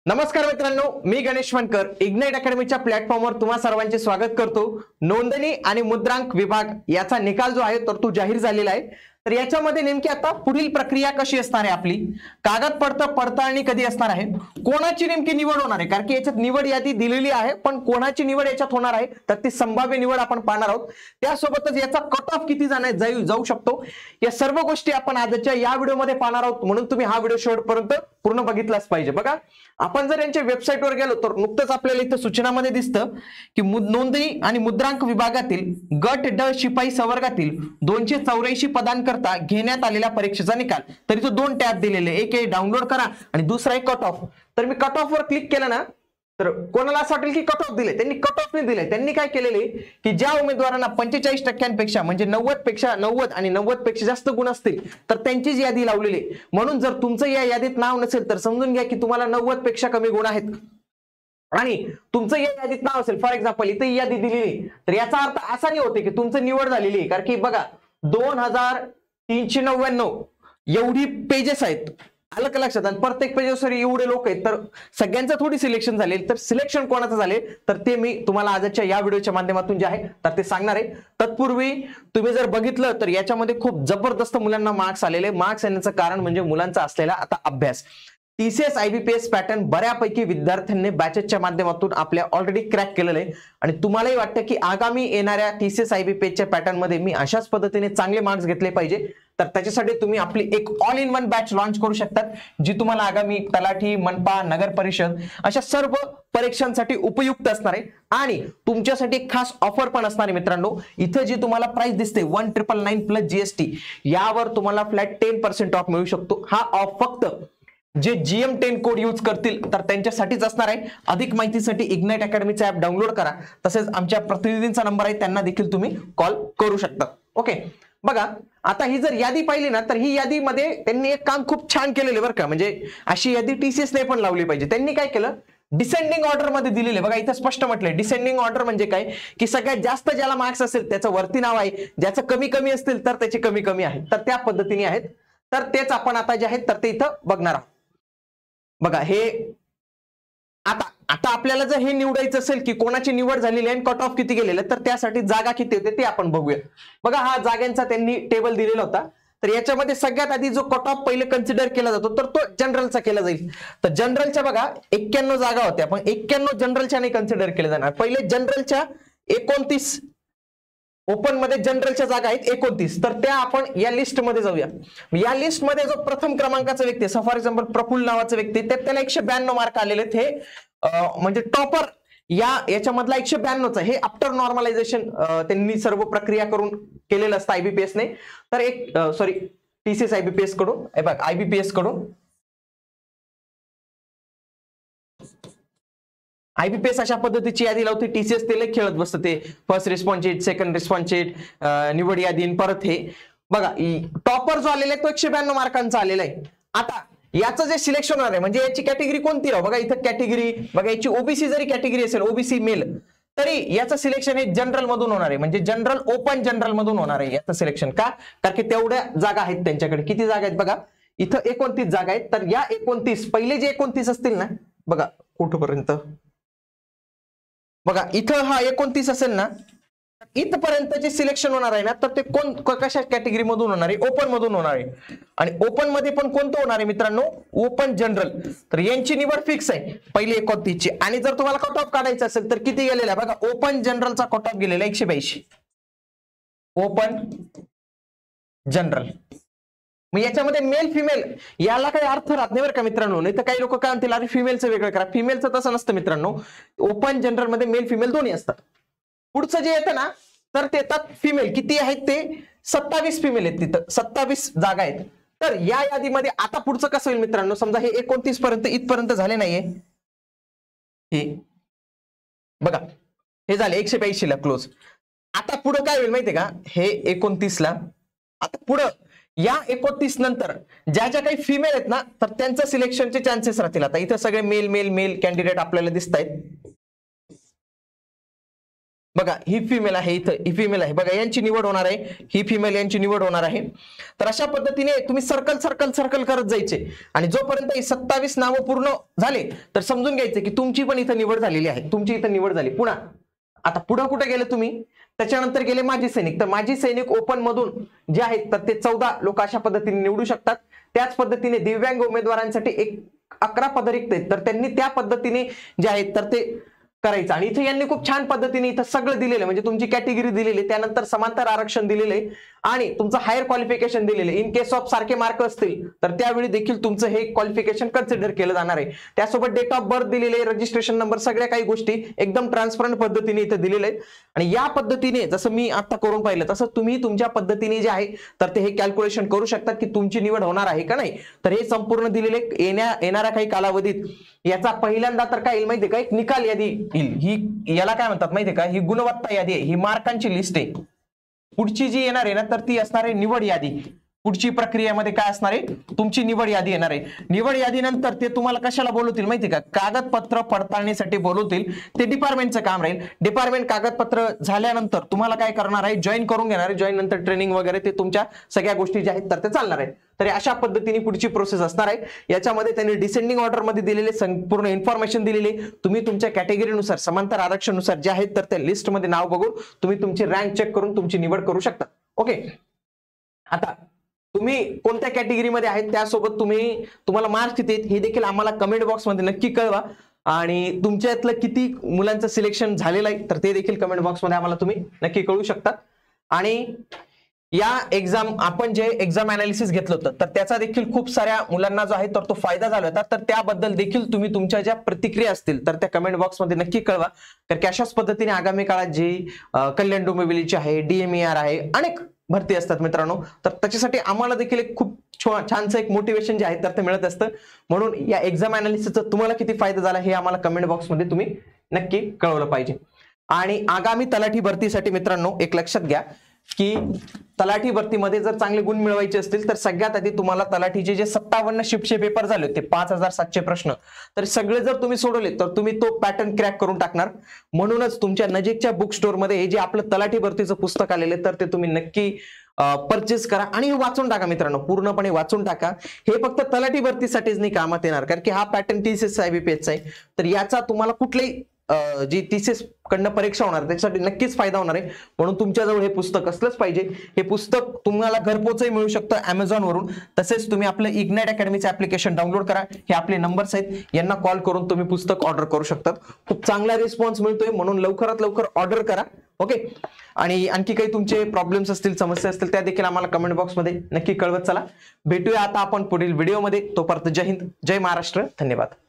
नमस्कार मित्रांनो, मी गणेश वनकर इग्नाइट अकॅडमीच्या प्लॅटफॉर्मवर तुम्हा सर्वांचे स्वागत करतो। नोंदणी आणि मुद्रांक विभाग याचा निकाल जो आहे तर तो जाहीर झालेला आहे। तर याच्यामध्ये नेमकी आता पुढील प्रक्रिया कशी असणार आहे, आपली कागदपत्र पडताळणी कधी असणार आहे, कोणाची नेमकी निवड होणार आहे, कारण की याच्यात निवड यादी दिलेली आहे पण कोणाची निवड याच्यात होणार आहे तर ती संभाव्य निवड आपण पाहणार आहोत। त्यासोबतच याचा कट ऑफ किती जाऊ शकतो या सर्व गोष्टी आपण आजच्या या व्हिडिओमध्ये पाहणार आहोत, म्हणून तुम्ही हा व्हिडिओ शेवटपर्यंत पूर्ण बघितलाच पाहिजे। बघा, आपण जर यांच्या वेबसाईटवर गेलो तर नुकतंच आपल्याला इथे सूचनामध्ये दिसतं की नोंदणी आणि मुद्रांक विभागातील गट ड शिपाई संवर्गातील 284 पदांकरता घेण्यात आलेल्या परीक्षेचा निकाल। तर इथे दोन टॅब दिलेले, एक आहे डाउनलोड करा आणि दुसरा आहे कट ऑफ। तर मी कट ऑफ वर क्लिक केलं ना तर कोणाला असं वाटेल की कट ऑफ दिले, त्यांनी कट ऑफ नाही दिले। त्यांनी काय केलेले की ज्या उमेदवारांना 45% म्हणजे 90 आणि 90 पेक्षा जास्त गुण असतील तर त्यांचीच यादी लावलेली। म्हणून जर तुमचं या यादीत नाव नसेल तर समजून घ्या की तुम्हाला 90 पेक्षा कमी गुण आहेत आणि तुमचं या यादीत नाव असेल, फॉर एक्झाम्पल इथे यादी दिलेली, तर याचा अर्थ असा नाही होते की तुमचं निवड झालेली आहे, कारण की बघा 2399 एवढी पेजेस आहेत, आलं का लक्षात। आणि प्रत्येक पेजेसवर एवढे लोक आहेत तर सगळ्यांचं थोडी सिलेक्शन झाले, तर सिलेक्शन कोणाचं झाले तर ते मी तुम्हाला आजच्या या व्हिडिओच्या माध्यमातून जे आहे तर ते सांगणार आहे। तत्पूर्वी तुम्ही जर बघितलं तर याच्यामध्ये खूप जबरदस्त मुलांना मार्क्स आलेले। मार्क्स येण्याचं कारण म्हणजे मुलांचा असलेला आता अभ्यास। टीसीएस आयबीपीएस पॅटर्न बऱ्यापैकी विद्यार्थ्यांनी बॅचेसच्या माध्यमातून आपल्या ऑलरेडी क्रॅक केलेलं आहे आणि तुम्हालाही वाटतं की आगामी येणाऱ्या टीसीएस आयबीपीएसच्या पॅटर्न मध्ये मी अशाच पद्धतीने चांगले मार्क्स घेतले पाहिजे, तर त्याच्यासाठी तुम्ही आपली एक all in one batch launch करू शकतात, जी तुम्हाला आगामी तलाठी, मनपा, नगर परिषद अशा सर्व परीक्षांसाठी उपयुक्त असणार आहे। आणि तुमच्यासाठी एक खास ऑफर पण असणार आहे मित्रांनो। इथे जी तुम्हाला प्राइस दिसते 1999 प्लस जीएसटी, यावर तुम्हाला फ्लॅट 10% ऑफ मिळू शकतो। हा ऑफ फक्त जे GM10 कोड यूज करतील तर त्यांच्यासाठीच असणार आहे। अधिक माहितीसाठी इग्नाइट अकॅडमीचा ऍप डाउनलोड करा, तसेच आमच्या प्रतिनिधींचा नंबर आहे त्यांना देखील तुम्ही कॉल करू शकता। ओके, बघा आता ही जर यादी पाहिली ना तर ही यादीमध्ये त्यांनी एक काम खूप छान केलेले बरं का, म्हणजे अशी यादी TCS ने पण लावली पाहिजे। त्यांनी काय केलं, डिसेंडिंग ऑर्डर मध्ये दिलेले। बघा इथे स्पष्ट म्हटलंय डिसेंडिंग ऑर्डर म्हणजे काय की सगळ्यात जास्त ज्याला मार्क्स असेल त्याचं वरती नाव आहे, ज्याचं कमी कमी असतील तर त्याचे कमी कमी आहे, तर त्या पद्धतीने आहेत। तर तेच आपण आता जे आहेत तर ते इथं बघणार आहोत। बघा हे आता आपल्याला जर हे निवडायचं असेल की कोणाची निवड झालेली आहे, कट ऑफ किती गेलेलं, तर त्यासाठी जागा किती होते ते आपण बघूया। बघा हा जागांचा त्यांनी टेबल दिलेला होता, तर याच्यामध्ये सगळ्यात आधी जो कट ऑफ पहिले कन्सिडर केला जातो तर तो जनरलचा केला जाईल। तर जनरलच्या बघा 91 जागा होत्या, पण 91 जनरलच्या नाही कन्सिडर केल्या जाणार। पहिले जनरलच्या 29, ओपन मध्ये जनरलच्या जागा आहेत 29, तर त्या आपण या लिस्ट मध्ये जाऊया। या लिस्ट मध्ये जो प्रथम क्रमांकाचा व्यक्ती, फॉर एक्झाम्पल प्रफुल्ल नावाचा व्यक्ती, त्याला 192 मार्क आलेले आहेत। हे म्हणजे टॉपर याच्यामधला 192चा, हे आफ्टर नॉर्मलायझेशन त्यांनी सर्व प्रक्रिया करून केलेलं असतं आयबीपीएस ने। तर एक सॉरी टीसीएस आयबीपीएस कडून, हे बघ आयबीपीएस कडून आयबीपीएस अशा पद्धतीची यादी लावते। टीसीएस ते खेळत बसतं, ते first response sheet, second response sheet, निवड यादी, परत हे बघा टॉपर जो आलेला आहे तो 192 मार्कांचा आलेला आहे। आता याचं जे सिलेक्शन होणार आहे म्हणजे याची कॅटेगरी कोणती राहू, बघा इथं कॅटेगरी बघा, याची ओबीसी जरी कॅटेगरी असेल, ओबीसी मेल, तरी याचं सिलेक्शन हे जनरल मधून होणार आहे, म्हणजे जनरल ओपन जनरल मधून होणार आहे याचं सिलेक्शन। का, कारण की तेवढ्या जागा आहेत त्यांच्याकडे। किती जागा आहेत बघा, इथं 29 जागा आहेत। तर या 29 पहिले जे 29 असतील ना, बघा कुठपर्यंत, बघा इथं हा 29 असेल ना, इथपर्यंत जे सिलेक्शन होणार आहे ना तर ते कशा कॅटेगरी मधून होणार आहे, ओपन मधून होणार आहे। आणि ओपन मध्ये पण कोणतं होणार आहे मित्रांनो, ओपन जनरल। तर यांची निवड फिक्स आहे पहिली 29 ची। आणि जर तुम्हाला कट ऑफ काढायचा असेल तर किती गेलेला आहे बघा, ओपन जनरलचा कट ऑफ गेलेला 182, ओपन जनरल। मग याच्यामध्ये मेल फिमेल याला काही अर्थ राहत नाही बरं का मित्रांनो। नाही तर काही लोक काय म्हणतील अरे फिमेलचं वेगळं करा, फिमेलचं तसं नसतं मित्रांनो। ओपन जनरल मध्ये मेल फिमेल दोन्ही असतात। पुढचं जे येतं ना तर ते येतात फिमेल, किती आहेत ते 27 फिमेल आहेत, तिथं 27 जागा आहेत। तर या यादीमध्ये आता पुढचं कसं होईल मित्रांनो, समजा हे 29 पर्यंत इथपर्यंत झाले नाहीये, हे बघा हे झाले 182 ला क्लोज। आता पुढे काय होईल माहितीये का, हे 29 ला, आता पुढं या 29 नंतर ज्या ज्या काही फिमेल आहेत ना तर त्यांचं सिलेक्शनचे चान्सेस राहतील। आता इथं सगळे मेल मेल मेल कॅन्डिडेट आपल्याला दिसत आहेत। बघा ही फिमेल आहे, इथं ही फिमेल आहे बघा, यांची निवड होणार आहे, ही फिमेल यांची निवड होणार आहे. तर अशा पद्धतीने तुम्ही सर्कल सर्कल सर्कल करत जायचे आणि जोपर्यंत ही 27 नावं पूर्ण झाले तर समजून घ्यायचं की तुमची पण इथं निवड झालेली आहे, तुमची इथं निवड झाली. पुन्हा आता पुढे कुठे गेले तुम्ही, त्याच्यानंतर गेले माजी सैनिक. तर माजी सैनिक ओपन मधून जे आहेत तर ते 14 लोक अशा पद्धतीने निवडू शकतात. त्याच पद्धतीने दिव्यांग उमेदवारांसाठी 11 पद रिक्त आहेत, तर त्यांनी त्या पद्धतीने जे आहेत तर ते करायचं. आणि इथे यांनी खूप छान पद्धतीने इथं सगळं दिलेलं, म्हणजे तुमची कॅटेगरी दिलेली, त्यानंतर समांतर आरक्षण दिलेले आणि तुमचं हायर क्वालिफिकेशन दिलेले. इन केस ऑफ सारखे मार्क असतील तर त्यावेळी देखील तुमचं हे क्वालिफिकेशन कन्सिडर केलं जाणार आहे. त्यासोबत डेट ऑफ बर्थ दिलेले, रजिस्ट्रेशन नंबर, सगळ्या काही गोष्टी एकदम ट्रान्सपरंट पद्धतीने इथे दिलेले आहेत. आणि या पद्धतीने जसं मी आता करून पाहिलं तसं तुम्ही तुमच्या पद्धतीने जे आहे तर ते हे कॅल्क्युलेशन करू शकतात की तुमची निवड होणार आहे का नाही. तर हे संपूर्ण दिलेले येणाऱ्या काही कालावधीत याचा पहिल्यांदा तर काय येईल माहितीये का, एक निकाल यादी येईल. ही याला काय म्हणतात माहितीये का, ही गुणवत्ता यादी आहे, ही मार्कांची लिस्ट आहे. पुढची जी येणार आहे ना तर ती असणार आहे निवड यादी. पुढची प्रक्रियेमध्ये काय असणार आहे, तुमची निवड यादी येणार आहे. निवड यादीनंतर ते तुम्हाला कशाला बोलवतील माहिती का, कागदपत्र पडताळणीसाठी बोलवतील. ते डिपार्टमेंटचं काम राहील. डिपार्टमेंट कागदपत्र झाल्यानंतर तुम्हाला काय करणार आहे, जॉईन करून घेणार आहे. जॉईन नंतर ट्रेनिंग वगैरे ते तुमच्या सगळ्या गोष्टी ज्या आहेत तर ते चालणार आहेत. तर अशा पद्धतीने पुढची प्रोसेस असणार आहे. याच्यामध्ये त्यांनी डिसेंडिंग ऑर्डर मध्ये दिलेले संपूर्ण इन्फॉर्मेशन दिलेली. तुम्ही तुमच्या कॅटेगरीनुसार, समांतर आरक्षणानुसार जे आहेत तर त्या लिस्टमध्ये नाव बघून तुम्ही तुमची रँक चेक करून तुमची निवड करू शकता. ओके, आता तुम्ही कोणत्या कॅटेगरीमध्ये आहेत त्यासोबत तुम्हाला मार्क्स किती आहेत हे देखील आम्हाला कमेंट बॉक्समध्ये नक्की कळवा. आणि तुमच्यातलं किती मुलांचं सिलेक्शन झालेलं आहे तर ते देखील कमेंट बॉक्समध्ये आम्हाला तुम्ही नक्की कळू शकता. आणि या एक्झाम आपण जे एक्झाम अनालिसिस घेतलं होतं तर त्याचा देखील खूप साऱ्या मुलांना जो आहे तर तो फायदा झाला होता. तर त्याबद्दल देखील तुम्ही तुमच्या ज्या प्रतिक्रिया असतील तर त्या कमेंट बॉक्समध्ये नक्की कळवा. तर अशाच पद्धतीने आगामी काळात जी कल्याण डोंबिवलीची आहे, DMER आहे, अनेक भरती असतात मित्रांनो. तर त्याच्यासाठी आम्हाला देखील एक खूप छानसं एक मोटिवेशन जे आहे तर ते मिळत असतं. म्हणून या एक्झाम अनालिसिसचा तुम्हाला किती फायदा झाला हे आम्हाला कमेंट बॉक्समध्ये तुम्ही नक्की कळवलं पाहिजे. आणि आगामी तलाठी भरतीसाठी मित्रांनो एक लक्षात घ्या की तलाठी भरतीमध्ये जर चांगले गुण मिळवायचे असतील तर सगळ्यात आधी तुम्हाला तलाठीचे जे 57 शिफ्टचे पेपर झाले होते, 5700 प्रश्न, तर सगळे जर तुम्ही सोडवले तर तुम्ही तो पॅटर्न क्रॅक करून टाकणार. म्हणूनच तुमच्या नजीकच्या बुक स्टोअर मध्ये हे जे आपलं तलाठी भरतीचं पुस्तक आलेलं आहे तर ते तुम्ही नक्की परचेस करा आणि वाचून टाका मित्रांनो, पूर्णपणे वाचून टाका. हे फक्त तलाठी भरतीसाठीच नाही कामात येणार, कारण की हा पॅटर्न TCS IBPS आहे. तर याचा तुम्हाला कुठलेही जी TCS कडनं परीक्षा होणार त्याच्यासाठी नक्कीच फायदा होणार आहे. म्हणून तुमच्याजवळ हे पुस्तक असलंच पाहिजे. हे पुस्तक तुम्हाला घरपोचही मिळू शकतं Amazon वरून. तसेच तुम्ही आपलं इग्नाइट अकॅडमीचं ऍप्लिकेशन डाउनलोड करा. हे आपले नंबर्स आहेत, यांना कॉल करून तुम्ही पुस्तक ऑर्डर करू शकतात. खूप चांगला रिस्पॉन्स मिळतोय, म्हणून लवकरात लवकर ऑर्डर करा. ओके, आणि आणखी काही तुमचे प्रॉब्लेम्स असतील, समस्या असतील त्या देखील आम्हाला कमेंट बॉक्समध्ये नक्की कळवत चला. भेटूया आता आपण पुढील व्हिडिओमध्ये. तोपर्यंत जय हिंद, जय महाराष्ट्र, धन्यवाद.